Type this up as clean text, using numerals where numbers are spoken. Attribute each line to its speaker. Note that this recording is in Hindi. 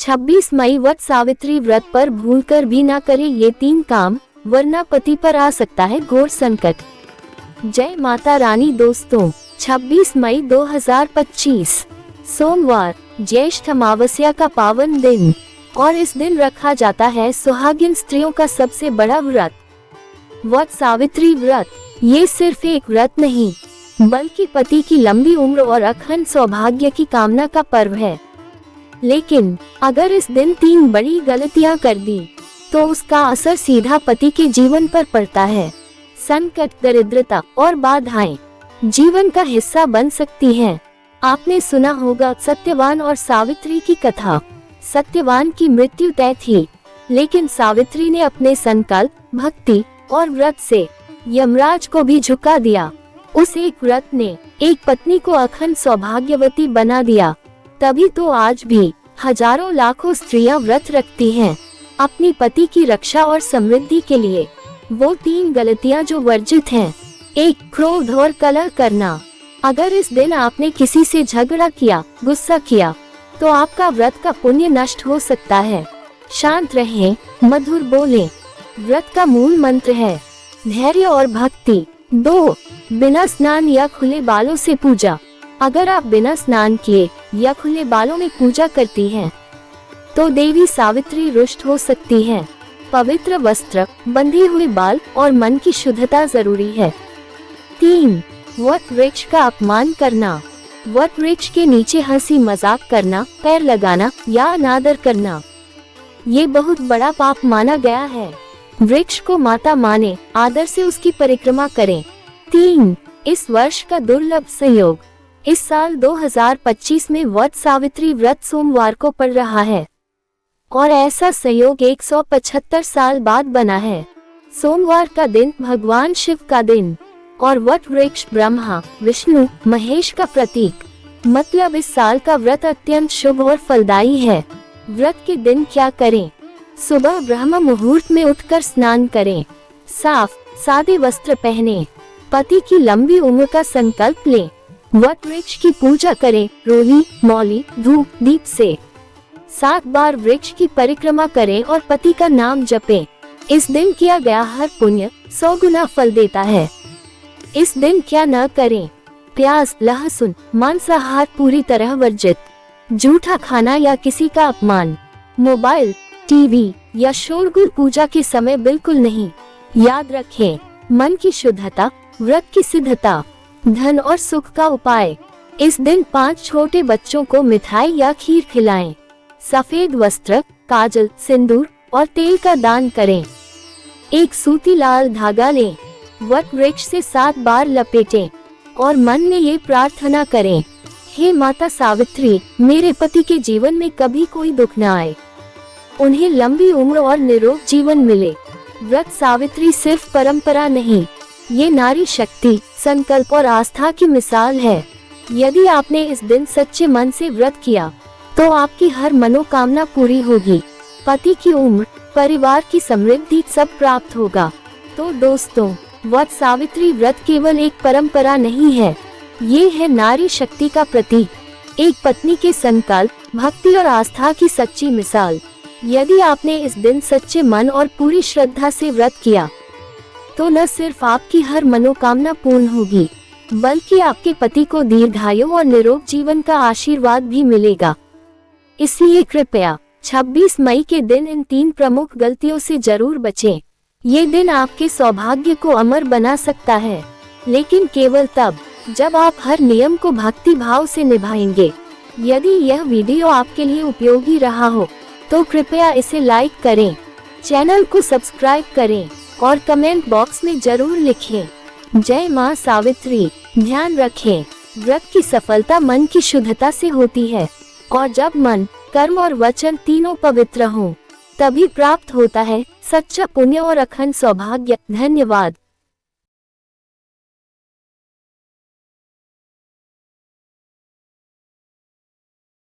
Speaker 1: 26 मई वट सावित्री व्रत पर भूलकर भी ना करें ये 3 काम, वरना पति पर आ सकता है घोर संकट। जय माता रानी। दोस्तों, 26 मई 2025 सोमवार, ज्येष्ठ अमावस्या का पावन दिन, और इस दिन रखा जाता है सुहागिन स्त्रियों का सबसे बड़ा व्रत, वट सावित्री व्रत। ये सिर्फ एक व्रत नहीं, बल्कि पति की लंबी उम्र और अखंड सौभाग्य की कामना का पर्व है। लेकिन अगर इस दिन 3 बड़ी गलतियां कर दी, तो उसका असर सीधा पति के जीवन पर पड़ता है। संकट, दरिद्रता और बाधाएं जीवन का हिस्सा बन सकती हैं। आपने सुना होगा सत्यवान और सावित्री की कथा। सत्यवान की मृत्यु तय थी, लेकिन सावित्री ने अपने संकल्प, भक्ति और व्रत से यमराज को भी झुका दिया। उस एक व्रत ने एक पत्नी को अखंड सौभाग्यवती बना दिया। तभी तो आज भी हजारों लाखों स्त्रियां व्रत रखती हैं, अपनी पति की रक्षा और समृद्धि के लिए। वो 3 गलतियां जो वर्जित हैं। 1. क्रोध और कलह करना। अगर इस दिन आपने किसी से झगड़ा किया, गुस्सा किया, तो आपका व्रत का पुण्य नष्ट हो सकता है। शांत रहें, मधुर बोलें। व्रत का मूल मंत्र है धैर्य और भक्ति। 2. बिना स्नान या खुले बालों से पूजा। अगर आप बिना स्नान किए या खुले बालों में पूजा करती हैं, तो देवी सावित्री रुष्ट हो सकती हैं। पवित्र वस्त्र, बंधे हुए बाल और मन की शुद्धता जरूरी है। 3. वट वृक्ष का अपमान करना। वट वृक्ष के नीचे हंसी मजाक करना, पैर लगाना या अनादर करना, ये बहुत बड़ा पाप माना गया है। वृक्ष को माता माने, आदर से उसकी परिक्रमा करें। 3. इस वर्ष का दुर्लभ संयोग। इस साल 2025 में वट सावित्री व्रत सोमवार को पड़ रहा है, और ऐसा संयोग 175 साल बाद बना है। सोमवार का दिन भगवान शिव का दिन, और वट वृक्ष ब्रह्मा, विष्णु, महेश का प्रतीक। मतलब इस साल का व्रत अत्यंत शुभ और फलदायी है। व्रत के दिन क्या करें? सुबह ब्रह्म मुहूर्त में उठकर स्नान करें, साफ सादे वस्त्र पहने, पति की लंबी उम्र का संकल्प लें, वट वृक्ष की पूजा करें, रोली, मौली, धूप, दीप से 7 बार वृक्ष की परिक्रमा करें और पति का नाम जपें। इस दिन किया गया हर पुण्य 100 गुना फल देता है। इस दिन क्या न करें? प्याज, लहसुन, मांसाहार पूरी तरह वर्जित। झूठा खाना या किसी का अपमान, मोबाइल, टीवी या शोरगुल पूजा के समय बिल्कुल नहीं। याद रखें, मन की शुद्धता, व्रत की सिद्धता, धन और सुख का उपाय। इस दिन 5 छोटे बच्चों को मिठाई या खीर खिलाएं। सफेद वस्त्र, काजल, सिंदूर और तेल का दान करें। एक सूती लाल धागा लें, वट वृक्ष से 7 बार लपेटें और मन में ये प्रार्थना करें, हे माता सावित्री, मेरे पति के जीवन में कभी कोई दुख न आए, उन्हें लंबी उम्र और निरोग जीवन मिले। व्रत सावित्री सिर्फ परंपरा नहीं, ये नारी शक्ति, संकल्प और आस्था की मिसाल है। यदि आपने इस दिन सच्चे मन से व्रत किया, तो आपकी हर मनोकामना पूरी होगी, पति की उम्र, परिवार की समृद्धि सब प्राप्त होगा। तो दोस्तों, वट सावित्री व्रत केवल एक परंपरा नहीं है, ये है नारी शक्ति का प्रतीक, एक पत्नी के संकल्प, भक्ति और आस्था की सच्ची मिसाल। यदि आपने इस दिन सच्चे मन और पूरी श्रद्धा से व्रत किया, तो न सिर्फ आपकी हर मनोकामना पूर्ण होगी, बल्कि आपके पति को दीर्घायु और निरोग जीवन का आशीर्वाद भी मिलेगा। इसलिए कृपया 26 मई के दिन इन 3 प्रमुख गलतियों से जरूर बचें। ये दिन आपके सौभाग्य को अमर बना सकता है, लेकिन केवल तब जब आप हर नियम को भक्ति भाव से निभाएंगे। यदि यह वीडियो आपके लिए उपयोगी रहा हो, तो कृपया इसे लाइक करें, चैनल को सब्सक्राइब करें और कमेंट बॉक्स में जरूर लिखें, जय मां सावित्री। ध्यान रखें, व्रत की सफलता मन की शुद्धता से होती है, और जब मन, कर्म और वचन तीनों पवित्र हों, तभी प्राप्त होता है सच्चा पुण्य और अखंड सौभाग्य। धन्यवाद।